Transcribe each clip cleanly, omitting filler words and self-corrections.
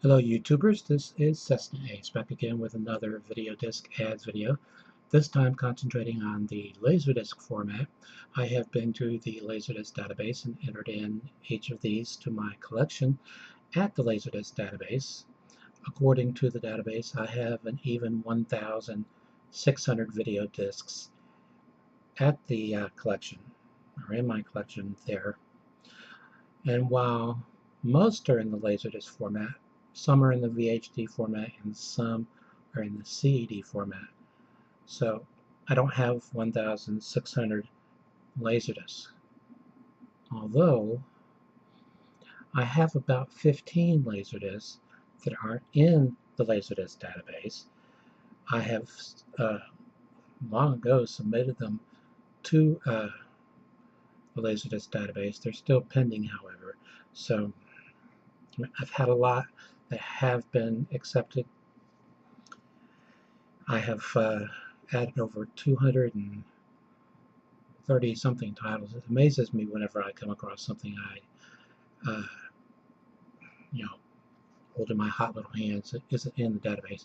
Hello YouTubers, this is Cessnaace back again with another VideoDisc ads video, this time concentrating on the LaserDisc format. I have been to the LaserDisc database and entered in each of these to my collection at the LaserDisc database. According to the database, I have an even 1,600 video discs at the collection, or in my collection there. And while most are in the LaserDisc format, some are in the VHD format and some are in the CED format. So I don't have 1,600 LaserDiscs. Although I have about 15 LaserDiscs that aren't in the LaserDisc database. I have long ago submitted them to the LaserDisc database. They're still pending, however. So I've had a lot that have been accepted. I have added over 230 something titles. It amazes me whenever I come across something I hold in my hot little hands that isn't in the database.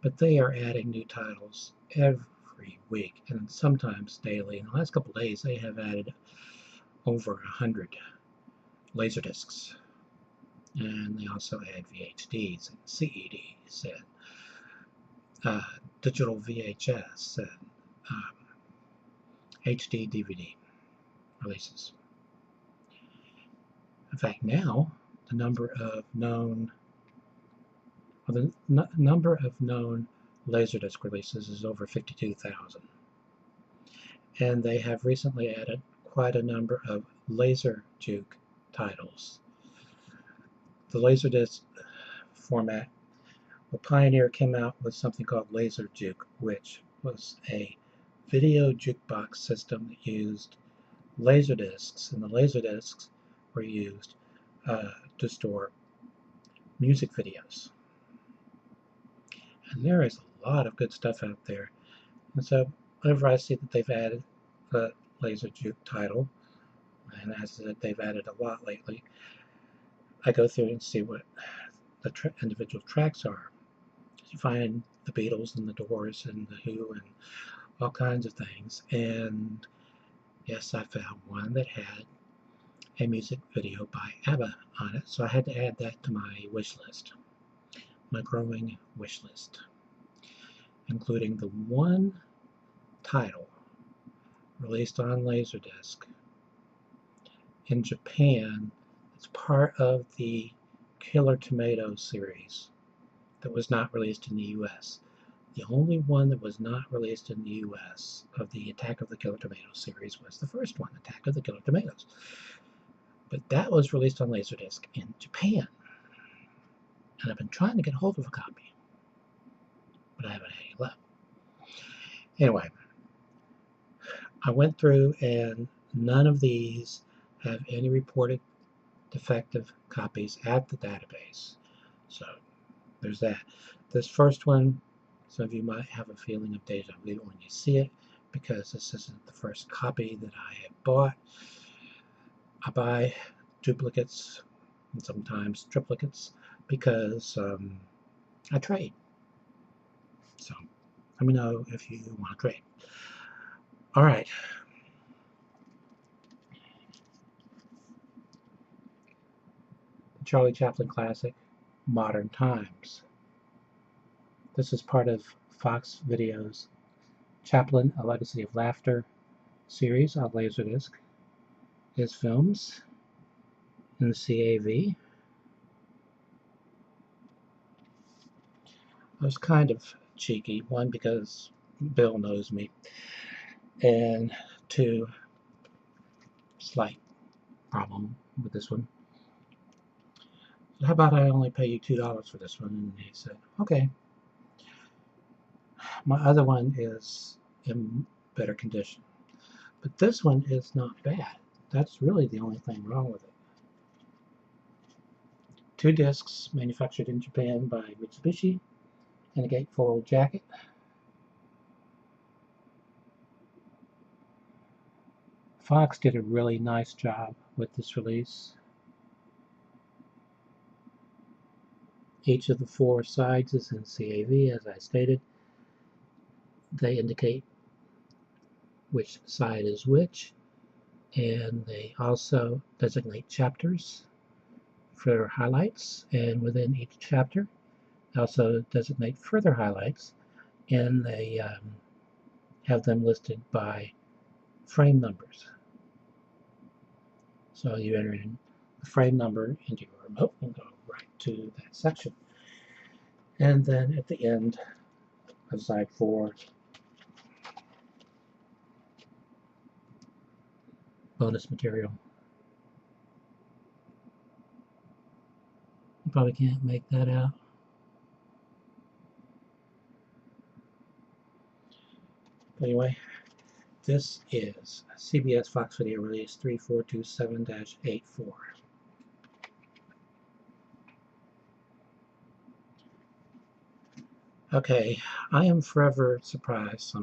But they are adding new titles every week and sometimes daily. In the last couple of days they have added over 100 LaserDiscs. And they also add VHDs and CEDs and digital VHS and HD DVD releases. In fact, now the number of known LaserDisc releases is over 52,000. And they have recently added quite a number of LaserJuke titles. The LaserDisc format, the Pioneer came out with something called LaserJuke, which was a video jukebox system that used LaserDiscs, and the LaserDiscs were used to store music videos. And there is a lot of good stuff out there. And so whenever I see that they've added the LaserJuke title, and as I said, they've added a lot lately, I go through and see what the individual tracks are. You find the Beatles and the Doors and the Who and all kinds of things. And yes, I found one that had a music video by ABBA on it, so I had to add that to my wish list, my growing wish list, including the one title released on LaserDisc in Japan. It's part of the Killer Tomatoes series that was not released in the US. The only one that was not released in the US of the Attack of the Killer Tomatoes series was the first one, Attack of the Killer Tomatoes. But that was released on LaserDisc in Japan. And I've been trying to get hold of a copy, but I haven't had any luck. Anyway, I went through and none of these have any reported defective copies at the database. So there's that. This first one, some of you might have a feeling of deja vu when you see it, because this isn't the first copy that I have bought. I buy duplicates and sometimes triplicates because I trade. So let me know if you want to trade. All right. Charlie Chaplin classic, Modern Times. This is part of Fox Video's Chaplin, A Legacy of Laughter series on LaserDisc. His films in the CAV. I was kind of cheeky, one, because Bill knows me, and two, slight problem with this one. So how about I only pay you $2 for this one? And he said, okay. My other one is in better condition, but this one is not bad. That's really the only thing wrong with it. 2 discs manufactured in Japan by Mitsubishi, and a gatefold jacket. Fox did a really nice job with this release. Each of the four sides is in CAV, as I stated. They indicate which side is which, and they also designate chapters for highlights, and within each chapter they also designate further highlights, and they have them listed by frame numbers. So you enter in the frame number into your remote and go right to that section. And then at the end of side 4, bonus material. You probably can't make that out. But anyway, this is CBS Fox Video Release 3427-84. Okay, I am forever surprised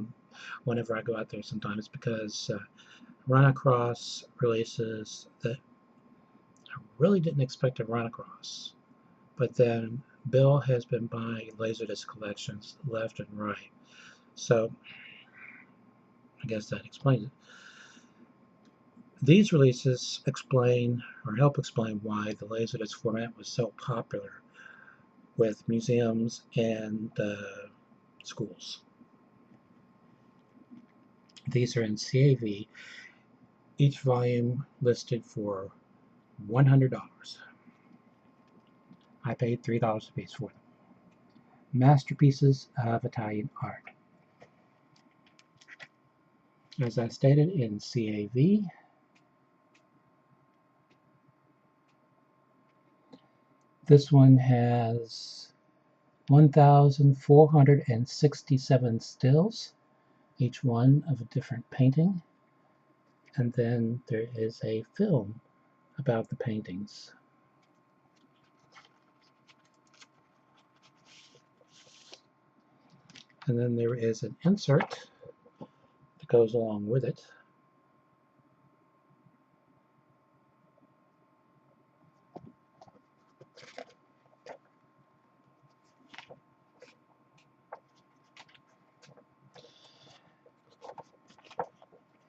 whenever I go out there sometimes, because run across releases that I really didn't expect to run across. But then Bill has been buying LaserDisc collections left and right. So I guess that explains it. These releases explain or help explain why the LaserDisc format was so popular with museums and schools. These are in CAV, each volume listed for $100. I paid $3 a piece for them. Masterpieces of Italian art. As I stated, in CAV, this one has 1,467 stills, each one of a different painting, and then there is a film about the paintings. And then there is an insert that goes along with it.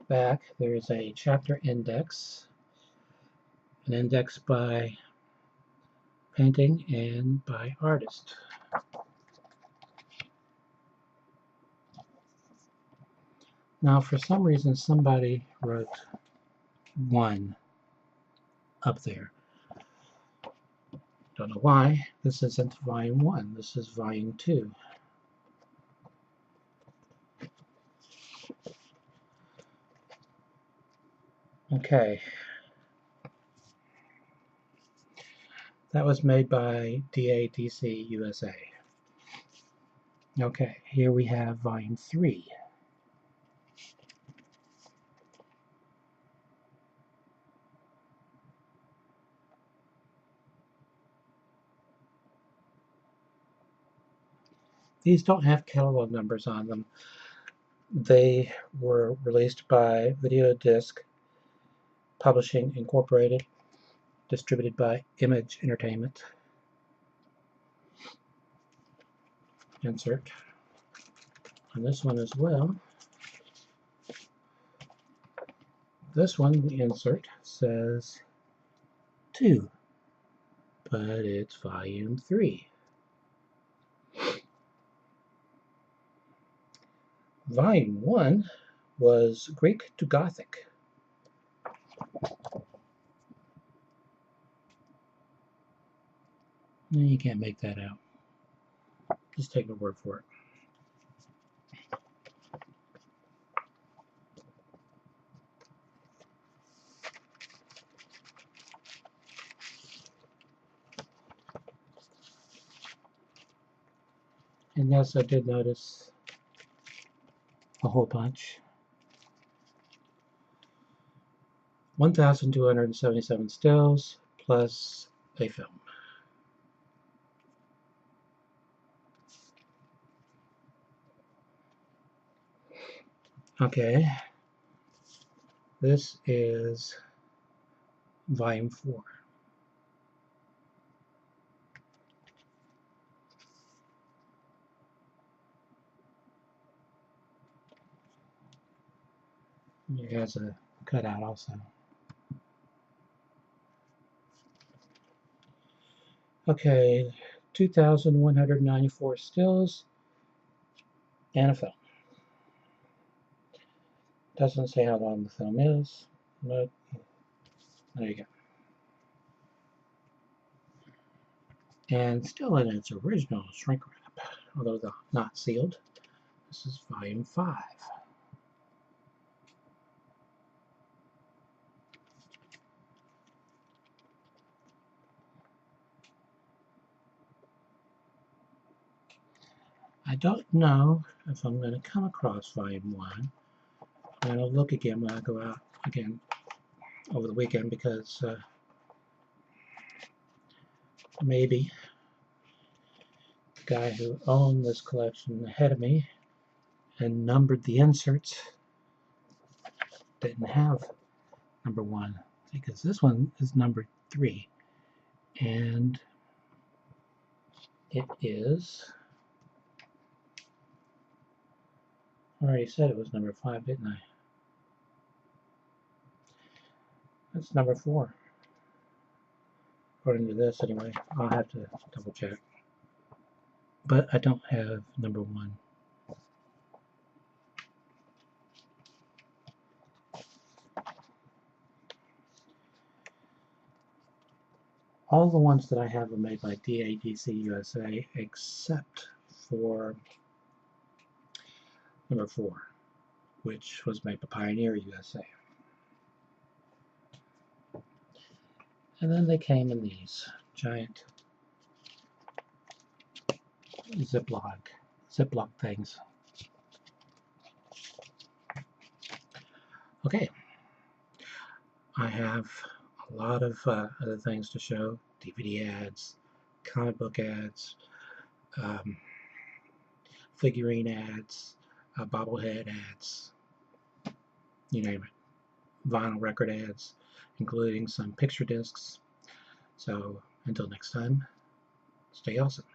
Back, there is a chapter index, an index by painting and by artist. Now, for some reason, somebody wrote 1 up there. Don't know why. This isn't volume 1. This is volume 2. Okay. That was made by DADC USA. Okay, here we have volume 3. These don't have catalog numbers on them. They were released by VideoDisc Publishing Incorporated, distributed by Image Entertainment. Insert on this one as well. This one, the insert, says 2, but it's volume 3. Volume 1 was Greek to Gothic. You can't make that out. Just take my word for it. And yes, I did notice a whole bunch. 1,277 stills plus a film. Okay, this is volume 4. It has a cutout also. Okay, 2,194 stills and a film. Doesn't say how long the film is, but there you go. And still in its original shrink wrap, although not sealed. This is volume 5. I don't know if I'm going to come across volume 1. I'm going to look again when I go out again over the weekend, because maybe the guy who owned this collection ahead of me and numbered the inserts didn't have number 1, because this one is number 3, and it is, I already said it was number 5, didn't I? That's number 4, according to this anyway. I'll have to double check, but I don't have number 1. All the ones that I have are made by DADC USA, except for number 4, which was made by Pioneer USA. And then they came in these giant Ziploc things. Okay, I have a lot of other things to show: DVD ads, comic book ads, figurine ads, bobblehead ads, you name it, vinyl record ads, including some picture discs. So until next time, stay awesome.